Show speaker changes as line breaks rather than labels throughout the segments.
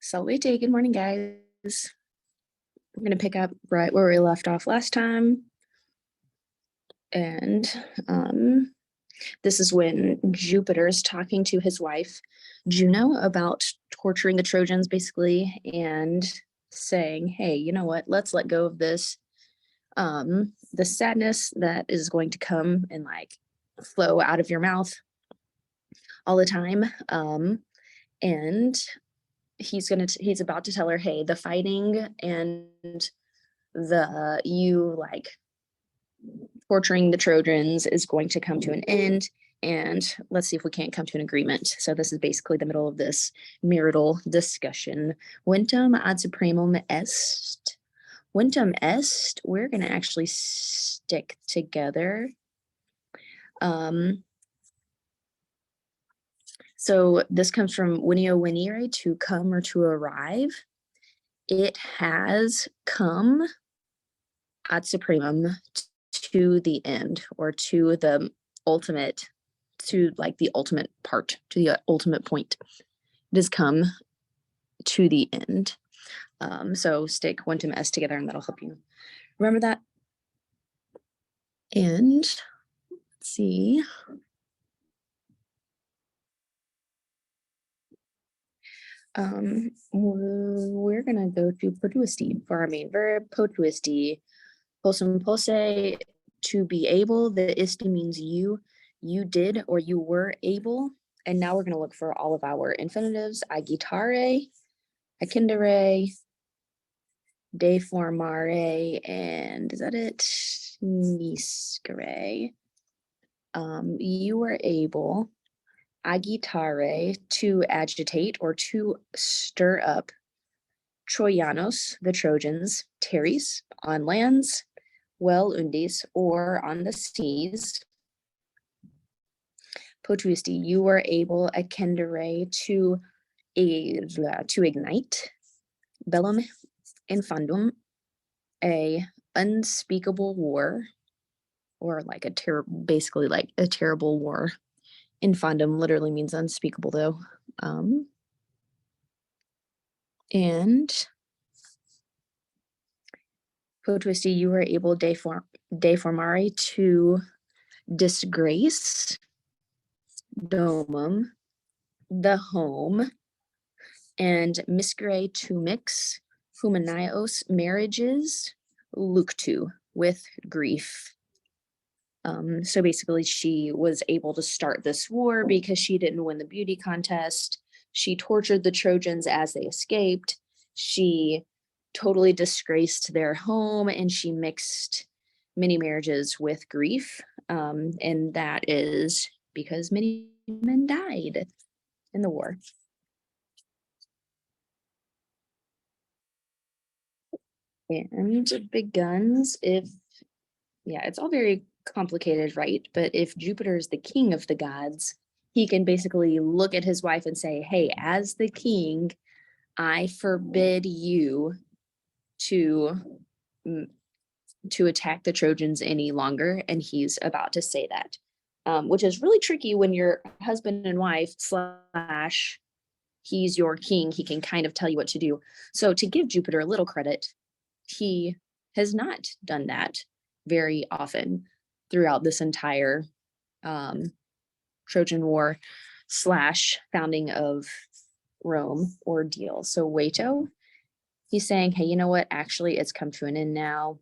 Salute, good morning, guys. We're going to pick up right where we left off last time. And this is when Jupiter is talking to his wife, Juno, about torturing the Trojans, basically, and saying, hey, you know what? Let's let go of this. The sadness that is going to come and like flow out of your mouth all the time. And he's about to tell her, hey, the fighting and the you like torturing the Trojans is going to come to an end, and let's see if we can't come to an agreement. So this is basically the middle of this marital discussion. Ventum ad supremum est. Ventum est, we're going to actually stick together. So this comes from venio venire, to come or to arrive. It has come ad supremum, to the end, or to the ultimate, to like the ultimate part, to the ultimate point. It has come to the end. So stick ventum est together and that'll help you remember that. And let's see. We're gonna go to potuisti for our main verb. Potuisti, possum posse, to be able. The isti means you did or you were able. And now we're gonna look for all of our infinitives. Agitare, accendere, deformare, and is that it? Miscere. You were able. Agitare, to agitate or to stir up. Trojanos, the Trojans. Teres, on lands. Well undis, or on the seas. Potuisti, you were able. Accendere, to ignite. Bellum infundum, a unspeakable war, or like basically like a terrible war. Infundum literally means unspeakable, though. And potuisti, you were able. Deformare, to disgrace. Domum, the home. And miscere, to mix. Humanios, marriages. Luctu, with grief. So basically she was able to start this war because she didn't win the beauty contest. She tortured the Trojans as they escaped. She totally disgraced their home, and she mixed many marriages with grief. And that is because many men died in the war. And big guns, it's all very complicated, right? But if Jupiter is the king of the gods, he can basically look at his wife and say, hey, as the king, I forbid you to attack the Trojans any longer. And he's about to say that, which is really tricky when you're husband and wife / he's your king. He can kind of tell you what to do. So to give Jupiter a little credit, he has not done that very often throughout this entire Trojan War / founding of Rome ordeal. So Waito, he's saying, hey, you know what? Actually, it's come to an end now.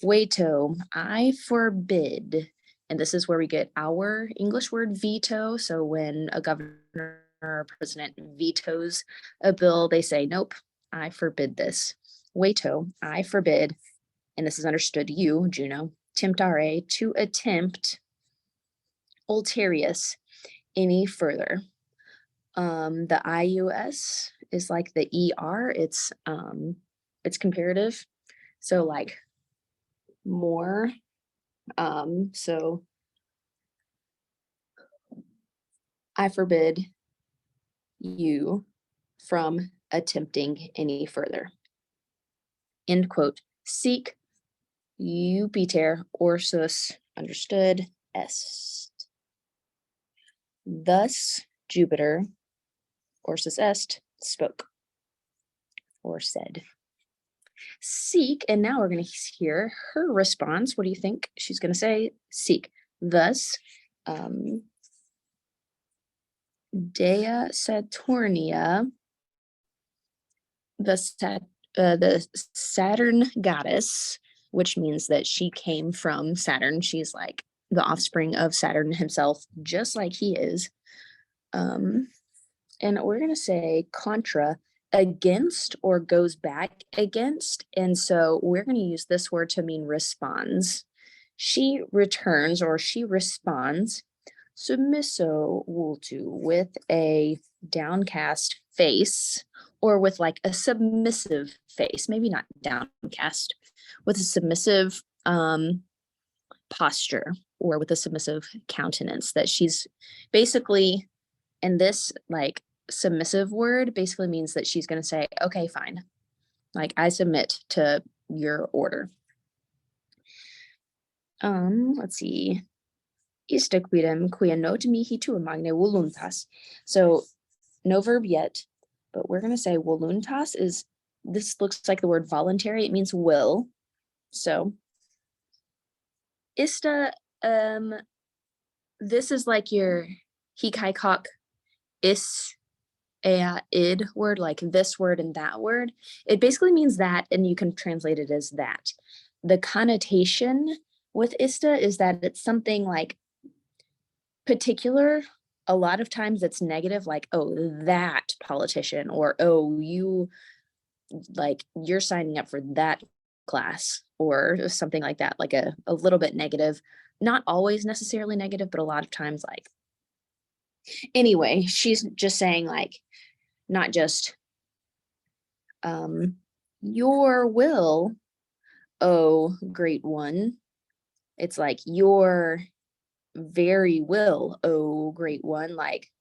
Waito, I forbid, and this is where we get our English word veto. So when a governor or president vetoes a bill, they say, nope, I forbid this. Waito, I forbid, and this is understood, you, Juno, temptare, to attempt, ulterius, any further. The IUS is like the ER, it's comparative. So like more, so I forbid you from attempting any further. End quote. Sic Jupiter Ursus understood est. Thus Jupiter Ursus est spoke or said. Seek, and now we're going to hear her response. What do you think she's going to say? Seek. Thus, Dea Saturnia, the Saturn goddess, which means that she came from Saturn. She's like the offspring of Saturn himself, just like he is. And we're going to say contra, against or goes back against. And so we're going to use this word to mean responds. She returns or she responds submisso vultu, with a downcast face, or with like a submissive face, maybe not downcast, with a submissive posture, or with a submissive countenance, that she's basically, and this like submissive word basically means that she's going to say, okay, fine, like I submit to your order. Let's see. Ista quidem quia not mihi tua magne voluntas. So no verb yet, but we're going to say voluntas is, this looks like the word voluntary. It means will. So ista, this is like your he kai kok is a id word, like this word and that word. It basically means that, and you can translate it as that. The connotation with ista is that it's something like particular. A lot of times it's negative, like, oh, that politician, or oh, you, like, you're signing up for that class, or something like that, like a little bit negative. Not always necessarily negative, but a lot of times, like, anyway, she's just saying, like, not just your will, oh great one. It's like your very will, oh great one. Like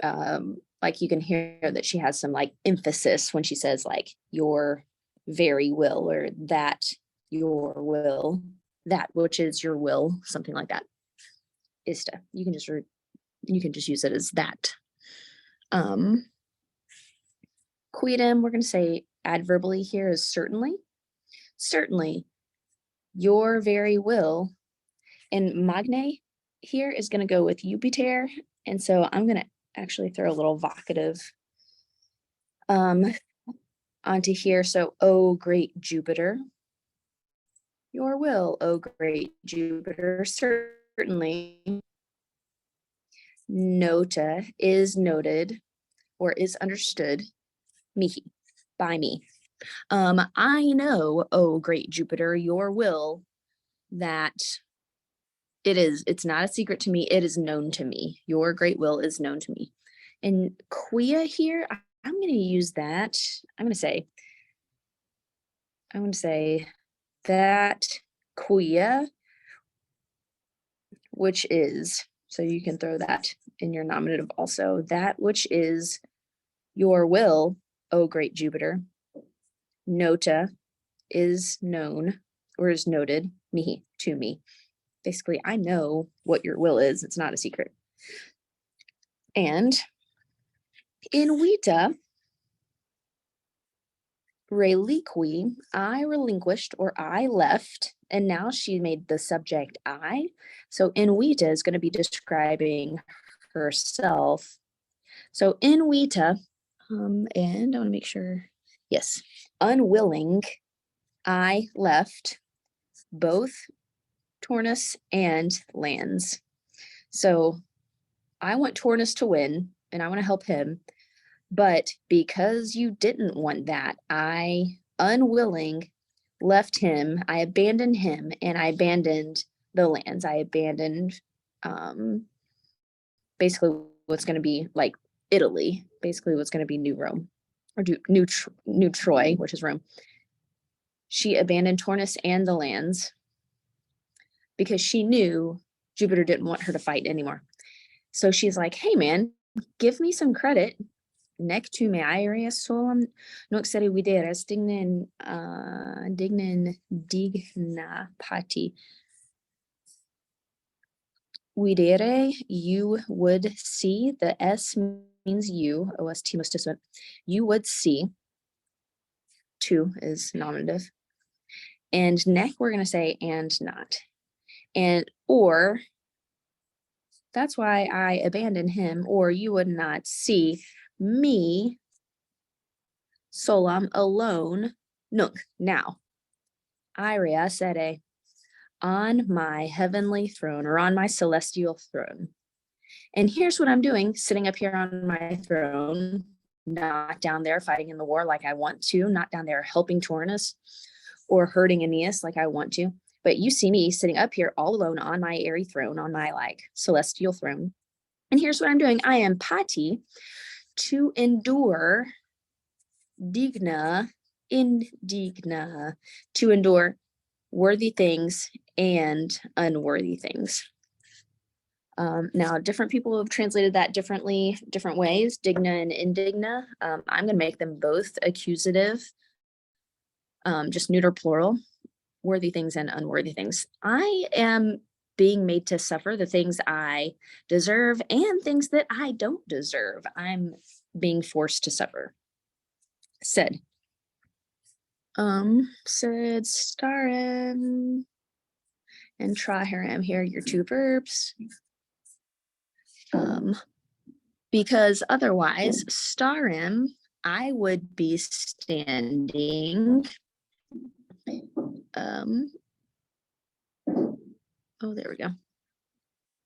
you can hear that she has some like emphasis when she says like your very will, or that your will, that which is your will, something like that. Ista. You can just use it as that. Quidem, we're going to say adverbally here is certainly. Certainly, your very will. And magne here is going to go with Jupiter. And so I'm going to actually throw a little vocative onto here. So, oh, great Jupiter. Your will, oh, great Jupiter. Certainly. Nota is noted or is understood. Mihi, by me. I know, oh, great Jupiter, your will, that it's not a secret to me. It is known to me. Your great will is known to me. And quia here, I'm going to use that. I'm going to say that quia, which is, so you can throw that in your nominative also, that which is your will, oh great Jupiter. Nota is known or is noted, me, to me. Basically, I know what your will is. It's not a secret. And in vita, reliqui, I relinquished or I left, and now she made the subject I. So in vita is going to be describing herself. So in vita, and I want to make sure, yes, unwilling, I left both Turnus and lands. So I want Turnus to win and I want to help him. But because you didn't want that, I, unwilling, left him. I abandoned him and I abandoned the lands. I abandoned basically what's going to be like Italy, basically what's going to be New Rome, or New Troy, which is Rome. She abandoned Turnus and the lands because she knew Jupiter didn't want her to fight anymore. So she's like, hey man, give me some credit. Nec tu me aereas solum nox seri videres digna pati. Videre, you would see. The S means you, OST most distant. You would see. To is nominative. And nec, we're going to say and not. And or, that's why I abandoned him, or you would not see me solam alone. Nunc, now. Iria sede, on my heavenly throne, or on my celestial throne. And here's what I'm doing, sitting up here on my throne, not down there fighting in the war like I want to, not down there helping Turnus or hurting Aeneas like I want to. But you see me sitting up here all alone on my airy throne, on my like celestial throne. And here's what I'm doing. I am pati to endure indigna, to endure worthy things and unworthy things. Now, different people have translated that differently, different ways, digna and indigna. I'm going to make them both accusative, just neuter plural, worthy things and unworthy things. I am being made to suffer the things I deserve and things that I don't deserve. I'm being forced to suffer. Said starem and traheram here, your two verbs. Because otherwise, starem, I would be standing. Oh, there we go.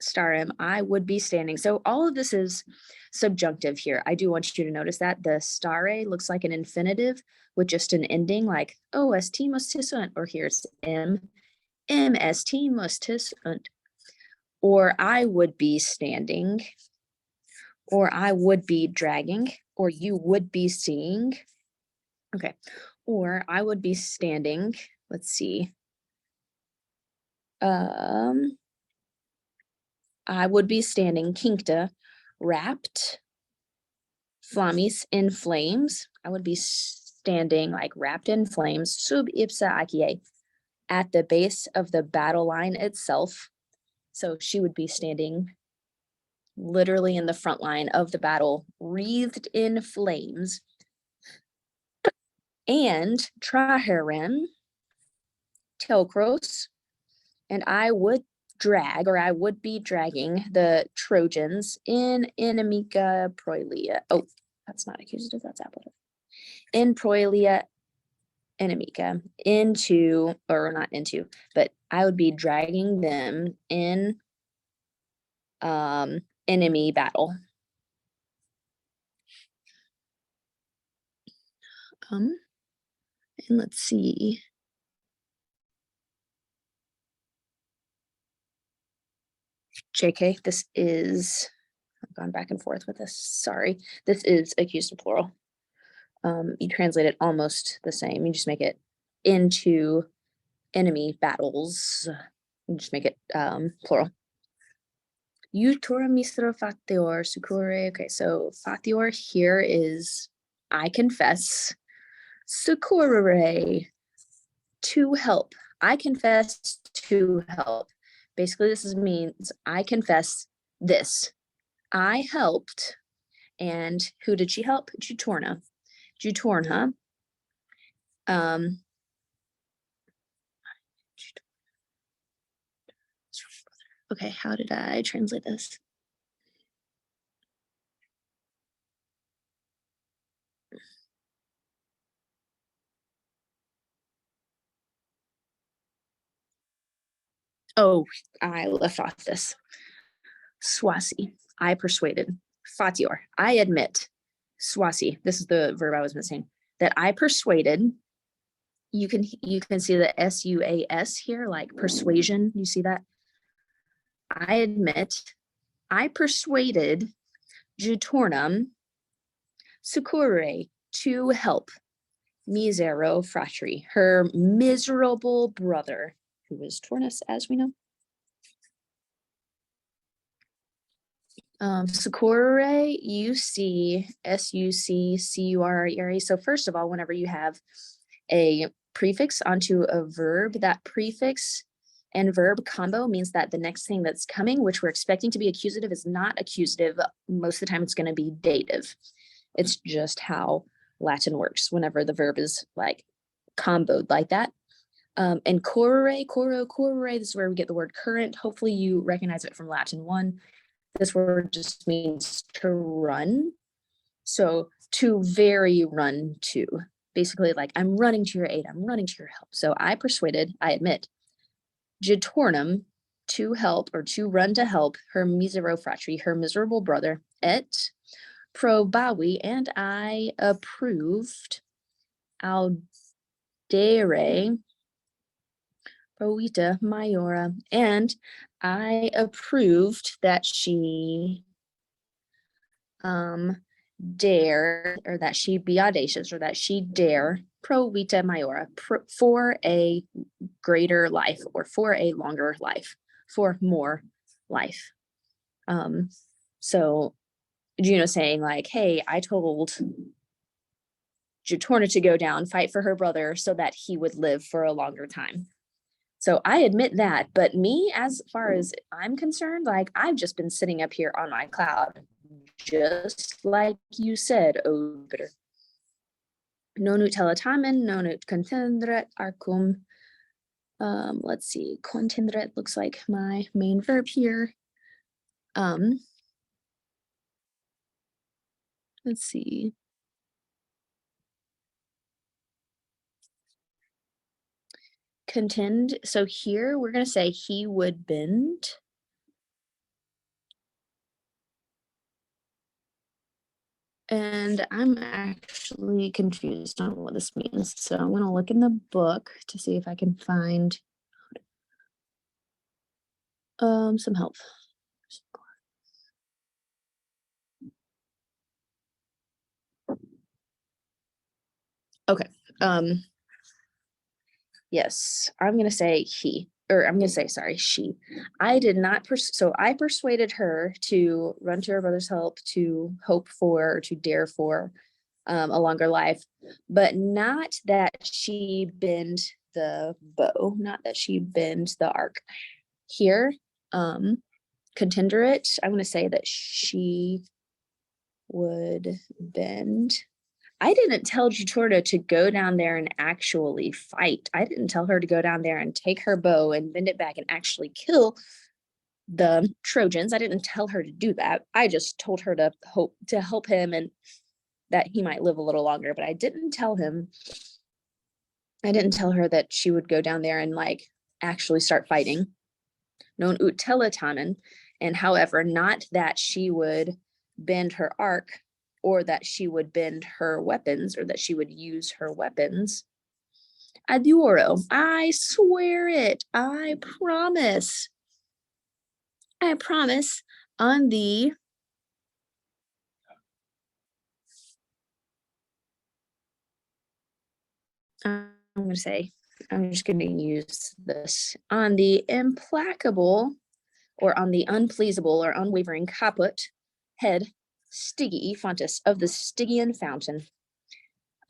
Starem, I would be standing. So all of this is subjunctive here. I do want you to notice that the stare looks like an infinitive with just an ending like ost mustisunt, or here's mst mustisunt, or I would be standing, or I would be dragging, or you would be seeing. Okay, or I would be standing. Let's see. I would be standing, cincta, wrapped, flammis, in flames. I would be standing like wrapped in flames, sub ipsa acie, at the base of the battle line itself. So she would be standing literally in the front line of the battle, wreathed in flames. And traherem, telkros, and I would drag, or I would be dragging the Trojans in inimica proelia. Oh, that's not accusative, that's ablative. In proelia inimica, into, or not into, but I would be dragging them in enemy battle. And let's see. JK, this is, I've gone back and forth with this, sorry. This is accusative plural. You translate it almost the same. You just make it into enemy battles. You just make it plural. Eutora mistra fatior succurre. Okay, so fatior here is I confess. Succurre, to help. I confess to help. Basically, this means I confess this. I helped, and who did she help? Juturna. Juturna. Okay, how did I translate this? Oh, I left off this. Swasi, I persuaded. Fatior, I admit. Swasi, this is the verb I was missing. That I persuaded. You can see the SUAS here, like persuasion. You see that? I admit. I persuaded Juturnum succurre, to help misero fratri, her miserable brother, who was Turnus, as we know. Succurre, Succurre. So first of all, whenever you have a prefix onto a verb, that prefix and verb combo means that the next thing that's coming, which we're expecting to be accusative, is not accusative. Most of the time it's going to be dative. It's just how Latin works whenever the verb is like comboed like that. And correre, this is where we get the word current. Hopefully you recognize it from Latin 1. This word just means to run. So to very run to. Basically, like, I'm running to your aid, I'm running to your help. So I admit, Jitornum, to help or to run to help her misero fratri, her miserable brother, et probavi, and I approved audere Proita Mayora, and I approved that she dare, or that she be audacious, or that she dare pro vita maiora, for a greater life, or for a longer life, for more life. So Juno saying like, hey, I told Jutorna to go down, fight for her brother so that he would live for a longer time. So I admit that, but me, as far as I'm concerned, like, I've just been sitting up here on my cloud, just like you said, Jupiter. Nonut teletamen, nonut contendret arcum. Let's see, contendret looks like my main verb here. Let's see. Contend, so here we're gonna say he would bend. And I'm actually confused on what this means. So I'm gonna look in the book to see if I can find some help. Okay. Yes, I'm gonna say he, or I'm gonna say, sorry, she. I did not so I persuaded her to run to her brother's help, to hope for, or to dare for a longer life, but not that she bend the bow, not that she bend the arc. Here, contenderate, I'm gonna say that she would bend. I didn't tell Jutorna to go down there and actually fight. I didn't tell her to go down there and take her bow and bend it back and actually kill the Trojans. I didn't tell her to do that. I just told her to help him and that he might live a little longer. But I didn't tell her that she would go down there and like actually start fighting. Non ut teletamen, and however, not that she would bend her arc, or that she would bend her weapons, or that she would use her weapons. Adoro, I swear it, I promise on the I'm just going to use this, on the implacable, or on the unpleasable or unwavering caput head Stygi fontis of the Stygian fountain.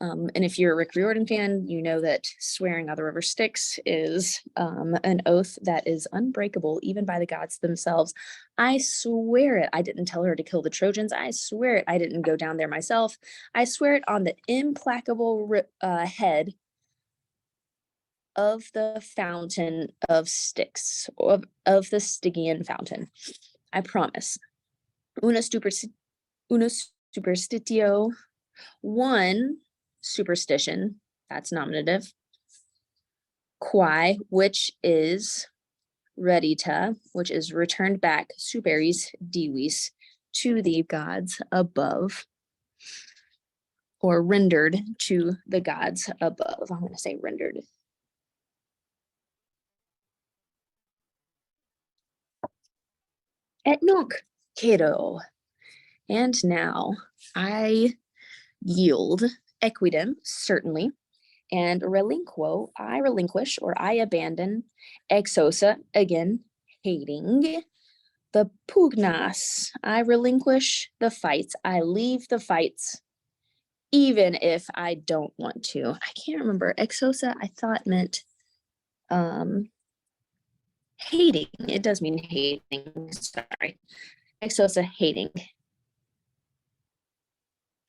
And if you're a Rick Riordan fan, you know that swearing on the river Styx is an oath that is unbreakable, even by the gods themselves. I swear it. I didn't tell her to kill the Trojans. I swear it. I didn't go down there myself. I swear it on the implacable head of the fountain of Styx, of the Stygian fountain. I promise. Una superstitio, one superstition, that's nominative. Quae, which is redita, which is returned back, superis divis, to the gods above, or rendered to the gods above. I'm going to say rendered. Et nunc, Cato. And now I yield equidem, certainly, and I relinquish, or I abandon, exosa, again, hating, The pugnas, I relinquish the fights. I leave the fights, even if I don't want to. I can't remember. Exosa, I thought meant hating. It does mean hating. Sorry. Exosa, hating. Which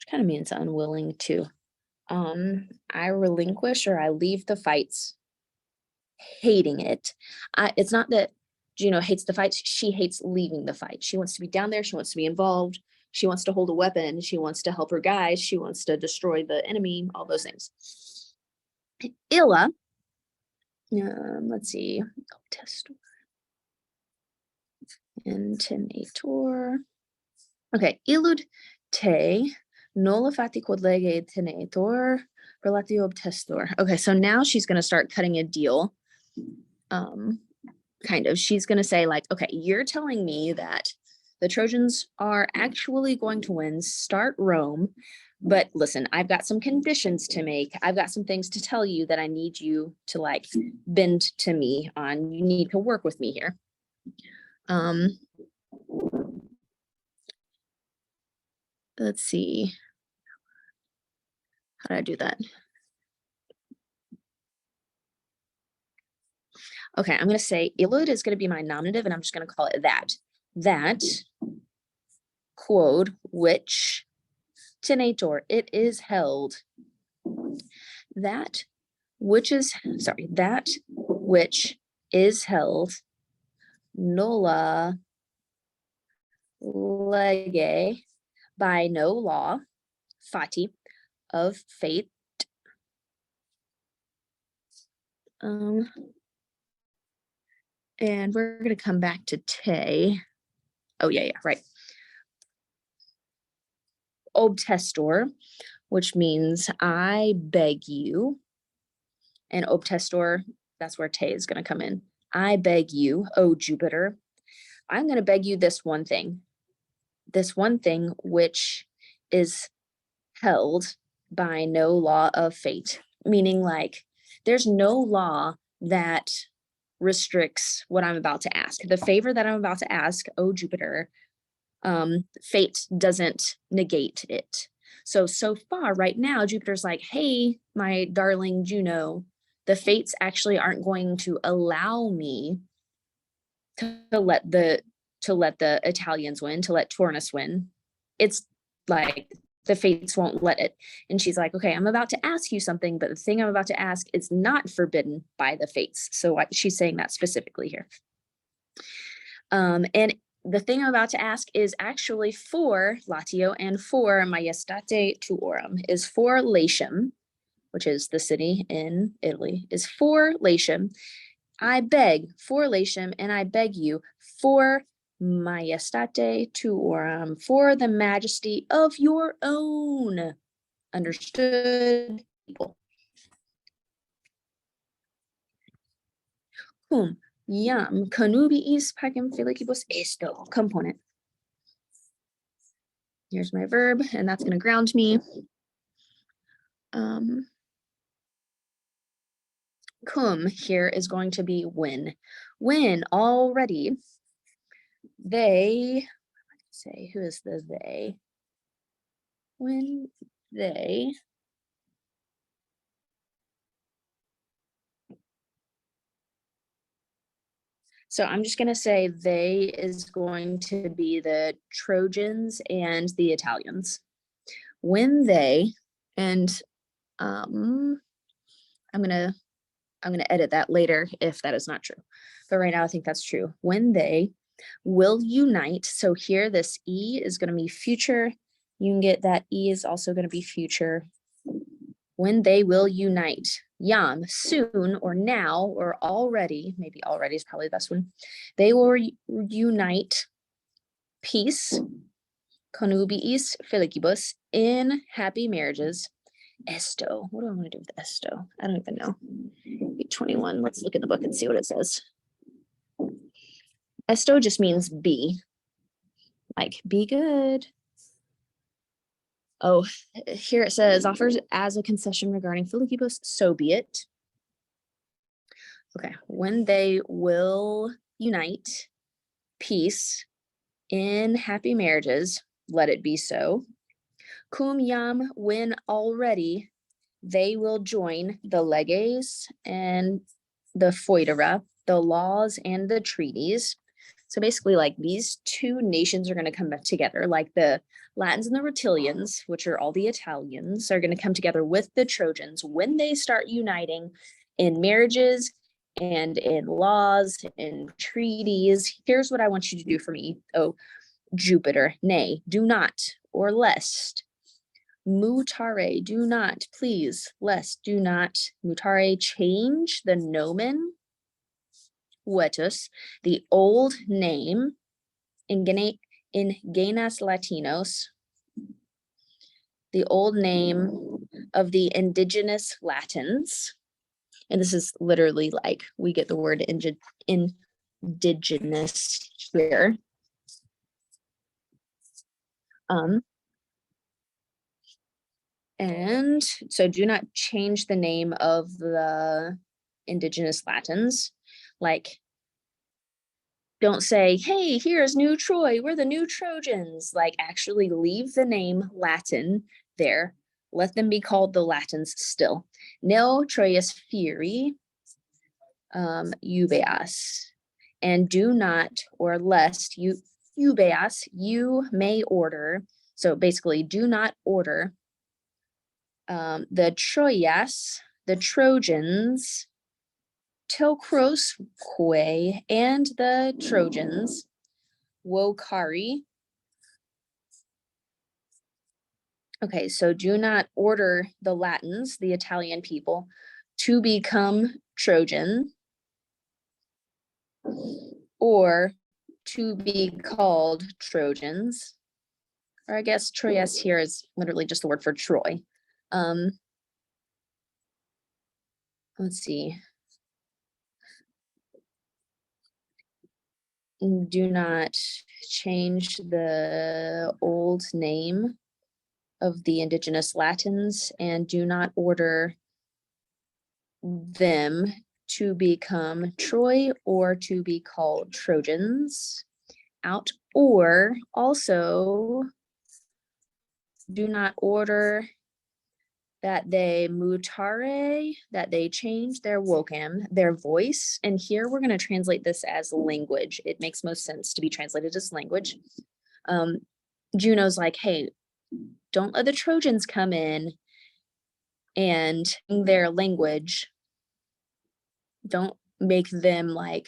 kind of means unwilling to. I relinquish or I leave the fights, hating it. It's not that Juno hates the fights. She hates leaving the fight. She wants to be down there. She wants to be involved. She wants to hold a weapon. She wants to help her guys. She wants to destroy the enemy, all those things. Illa, let's see. Test intenator. Okay, illud te nola fati quod lege tenetor relatio obtestor. Okay, so now she's going to start cutting a deal. Kind of, she's going to say like, okay, you're telling me that the Trojans are actually going to win, start Rome, but listen, I've got some conditions to make. I've got some things to tell you that I need you to like bend to me on. You need to work with me here. Let's see. How do I do that? Okay, I'm going to say illud is going to be my nominative, and I'm just going to call it that. That, quod, which, tenator, it is held. That which is, that which is held, nolla lege, by no law, fati, of fate. And we're going to come back to te. Oh, yeah, right. Obtestor, which means I beg you. And obtestor, that's where te is going to come in. I beg you, O Jupiter, I'm going to beg you this one thing which is held by no law of fate, meaning like there's no law that restricts what I'm about to ask. The favor that I'm about to ask, O Jupiter, fate doesn't negate it. So far right now, Jupiter's like, hey, my darling Juno, the fates actually aren't going to allow me to let the Italians win, to let Turnus win. It's like the fates won't let it. And she's like, okay, I'm about to ask you something, but the thing I'm about to ask is not forbidden by the fates. So she's saying that specifically here. And the thing I'm about to ask is actually for Latio and for Majestate Tuorum, is for Latium, which is the city in Italy, is for Latium. I beg for Latium, and I beg you for Majestate Tuorum, for the majesty of your own. Understood, people? Cum iam connubiis pacem felicibus esto. Component. Here's my verb, and that's going to ground me. Cum here is going to be when. When already they, say, who is the they? When they So I'm just going to say they is going to be the Trojans and the Italians. When they, and I'm going to edit that later if that is not true. But right now I think that's true. When they will unite. So here this E is going to be future. You can get that E is also going to be future. When they will unite. Yam, soon or now or already, maybe already is probably the best one. They will unite peace, connubiis felicibus, in happy marriages. Esto, what do I want to do with esto? I don't even know. 21, let's look in the book and see what it says. Esto just means be, like be good. Oh, here it says, offers as a concession regarding felicibus, so be it. Okay, when they will unite, peace, In happy marriages, let it be so. Cum jam, when already they will join the leges and the foedera, the laws and the treaties. So basically, like these two nations are going to come back together, like the Latins and the Rutilians, which are all the Italians, are going to come together with the Trojans when they start uniting in marriages and in laws and treaties. Here's what I want you to do for me, oh Jupiter. Nay, do not, or lest. Mutare, do not, please, lest, do not, mutare, change the nomen vetus, the old name, in genas Latinos, the old name of the indigenous Latins. And this is literally like, we get the word indigenous here. And so do not change the name of the indigenous Latins. Like, don't say, hey, here's New Troy, we're the new Trojans. Like, actually leave the name Latin there. Let them be called the Latins still. Nil Troius Fieri, ubeas. And do not, or lest, ubeas, you may order. So basically, do not order the Troyas, the Trojans, Telcrosque, and the Trojans, Wokari. Okay, so do not order the Latins, the Italian people, to become Trojan or to be called Trojans. Or I guess Troyes here is literally just the word for Troy. Let's see. Do not change the old name of the indigenous Latins, and do not order them to become Troy or to be called Trojans out, or also do not order that they mutare, that they change their vocam, their voice. And here we're going to translate this as language. It makes most sense to be translated as language. Juno's like, hey, don't let the Trojans come in and their language. Don't make them like,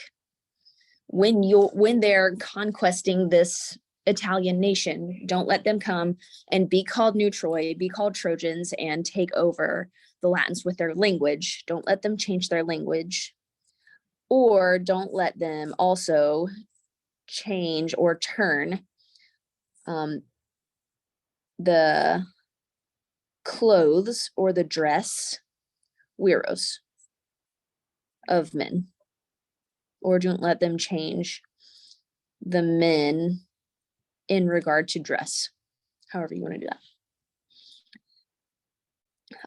when they're conquesting this Italian nation, don't let them come and be called New Troy, be called Trojans, and take over the Latins with their language. Don't let them change their language. Or don't let them also change or turn the clothes or the dress, viros, of men. Or don't let them change the men in regard to dress, however you want to do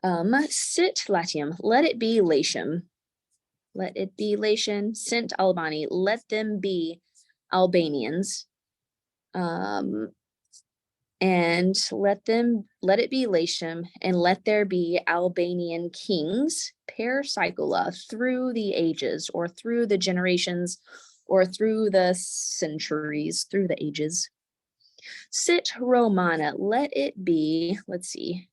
that. Sit Latium, let it be Latium. Let it be Latian. Sint Albani, let them be Albanians. And let it be Latium, and let there be Albanian kings per saecula, through the ages, or through the generations, or through the centuries, through the ages. Sit Romana, let it be, let's see.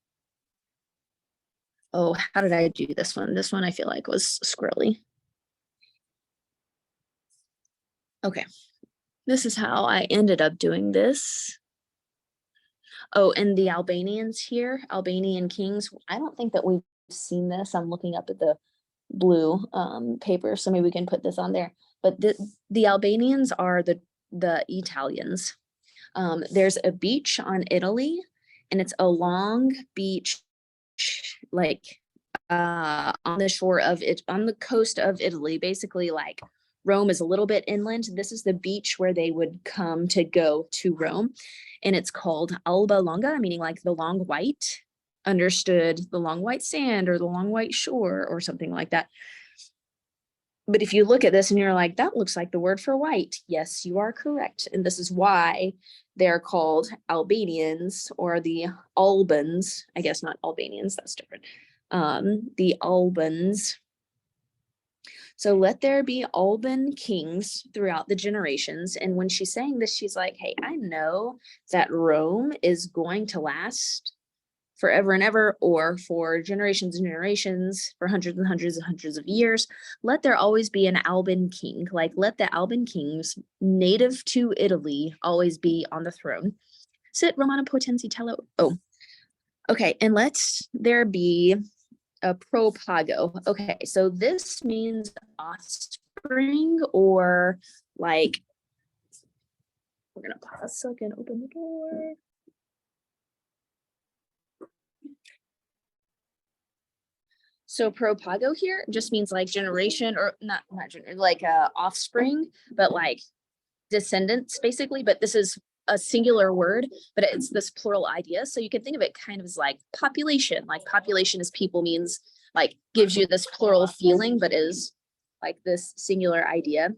Oh, how did I do this one? This one I feel like was squirrely. Okay, this is how I ended up doing this. Oh, and the Albanians here, Albanian kings. I don't think that we've seen this. I'm looking up at the blue paper, so maybe we can put this on there. But the Albanians are the Italians. There's a beach on Italy, and it's a long beach, like on the shore of it, on the coast of Italy. Basically, like Rome is a little bit inland. This is the beach where they would come to go to Rome. And it's called Alba Longa, meaning like the long white, understood, the long white sand or the long white shore or something like that. But if you look at this and you're like, that looks like the word for white. Yes, you are correct. And this is why they're called Albanians, or the Albans. I guess not Albanians, that's different. The Albans. So let there be Alban kings throughout the generations. And when she's saying this, she's like, hey, I know that Rome is going to last forever and ever, or for generations and generations, for hundreds and hundreds and hundreds of years. Let there always be an Alban king. Like, let the Alban kings native to Italy always be on the throne. Sit Romana potensi tello. Oh, okay. And let there be a propago. Okay, so this means offspring, or like, we're gonna pause so I can open the door. So propago here just means like generation, or not like offspring, but like descendants basically. But this is a singular word, but it's this plural idea. So you can think of it kind of as like population. Like population is people, means like gives you this plural feeling, but is like this singular idea.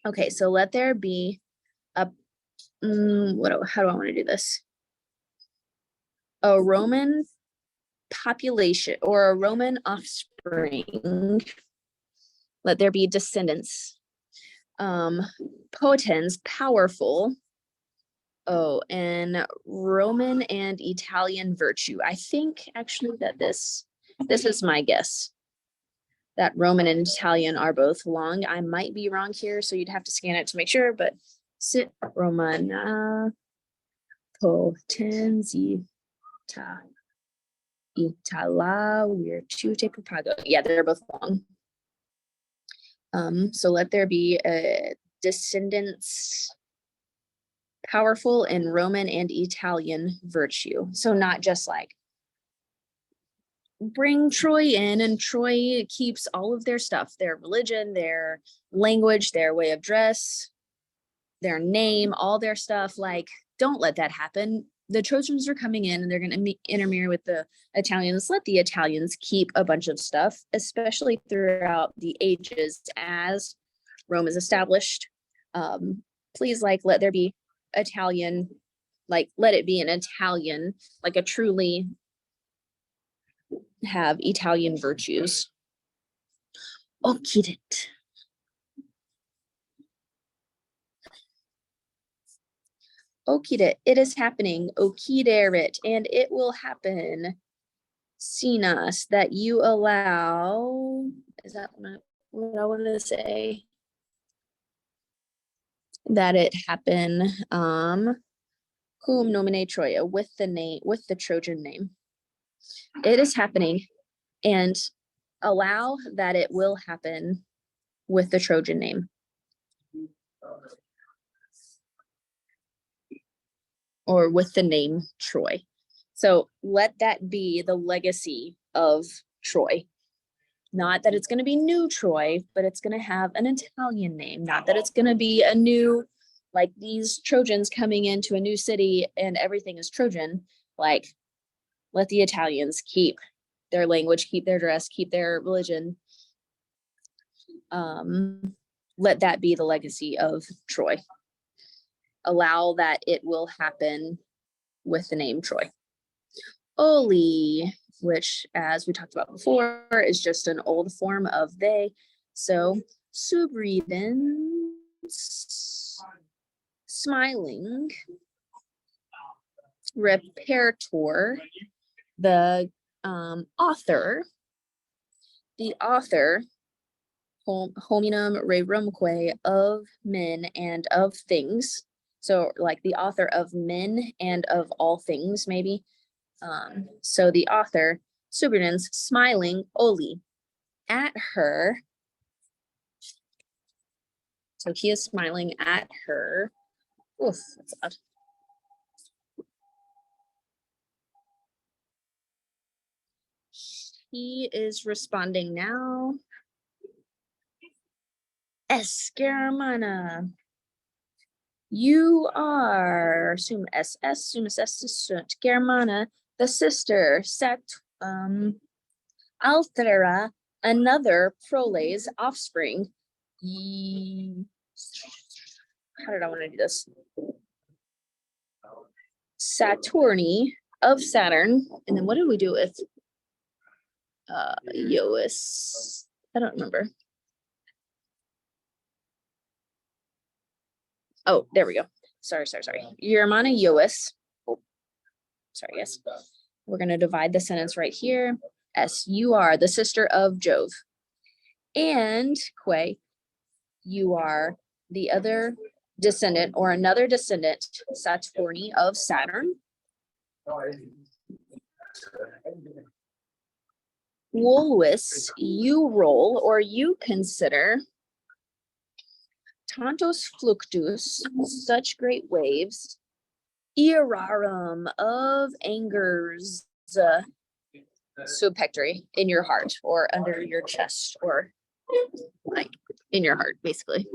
Okay, so let there be a how do I want to do this? A Roman population, or a Roman offspring. Let there be descendants. Potens, powerful. Oh, and Roman and Italian virtue. I think actually that this is my guess, that Roman and Italian are both long. I might be wrong here, so you'd have to scan it to make sure, but sit Romana potenzita Itala virtute propago. Yeah, they're both long. So let there be a descendants powerful in Roman and Italian virtue. So not just like bring Troy in, and Troy keeps all of their stuff, their religion, their language, their way of dress, their name, all their stuff. Like, don't let that happen. The Trojans are coming in and they're going to intermarry with the Italians. Let the Italians keep a bunch of stuff, especially throughout the ages as Rome is established. Please, like, let there be Italian, like, let it be an Italian, like a truly have Italian virtues. Occidit. Occidit, it is happening. Occiderit, and it will happen. Sinas, that you allow, is that what I want to say? That it happen, cum nomine Troia, with the name, with the Trojan name. It is happening, and allow that it will happen with the Trojan name. Or with the name Troy. So let that be the legacy of Troy. Not that it's going to be new Troy, but it's going to have an Italian name. Not that it's going to be a new, like these Trojans coming into a new city and everything is Trojan. Like, let the Italians keep their language, keep their dress, keep their religion. Let that be the legacy of Troy. Allow that it will happen with the name Troy. Oli, which, as we talked about before, is just an old form of they. So subredens, smiling, reparator, the author, hominum rerumque, of men and of things. So like the author of men and of all things, maybe. So the author, subredens, smiling, Oli, at her. So he is smiling at her. Oof, that's odd. He is responding now. Escarmana. You are sum SS, sumus est Germana, the sister, sect altera another proles offspring. How did I want to do this? Saturni of Saturn. And then what did we do with Eos? I don't remember. Oh, there we go. Sorry. Germana Eos. Oh, sorry, yes. We're going to divide the sentence right here. S, you are the sister of Jove. And Quay, you are the other descendant or another descendant, Saturni of Saturn. Wolwis, you roll or you consider tantos fluctus, such great waves, irarum of angers, subpectory, in your heart or under your chest or like in your heart, basically.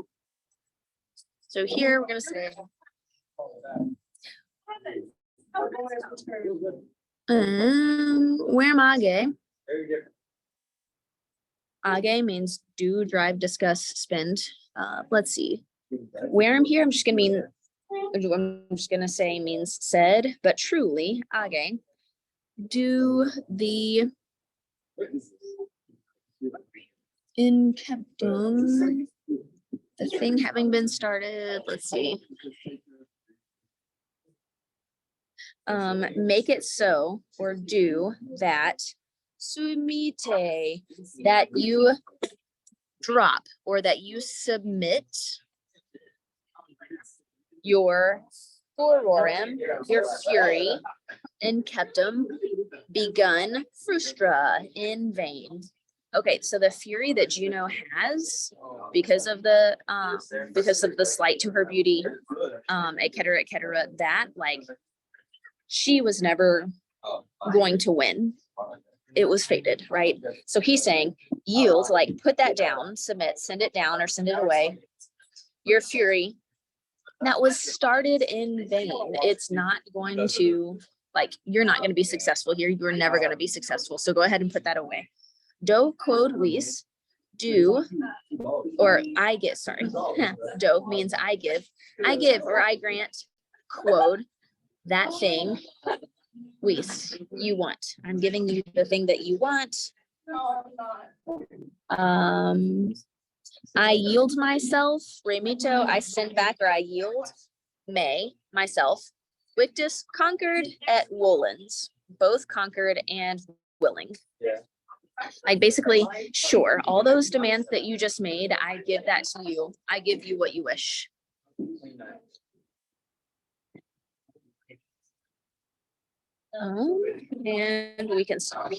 So here we're gonna say where am I? Age means do, drive, discuss, spend. Let's see. Where I'm here, I'm just gonna say means said, but truly, age, do the in captum, the thing having been started, let's see. Make it so or do that sumite, that you drop or that you submit your furorem, your fury, in captum, begun frustra, in vain. Okay, so the fury that Juno has because of the slight to her beauty, et cetera, that like she was never going to win. It was fated, right? So he's saying yield, like put that down, submit, send it down or send it away. Your fury that was started in vain. It's not going to, like, you're not going to be successful here. You're never going to be successful. So go ahead and put that away. Do quod vis, do, or I give, sorry. Do means I give or I grant, quod, that thing, vis, you want. I'm giving you the thing that you want. I yield myself, remito, I send back or I yield, may, myself, victus, conquered, et wolens, both conquered and willing. Yeah. Like basically, sure, all those demands that you just made, I give that to you. I give you what you wish. And we can stop.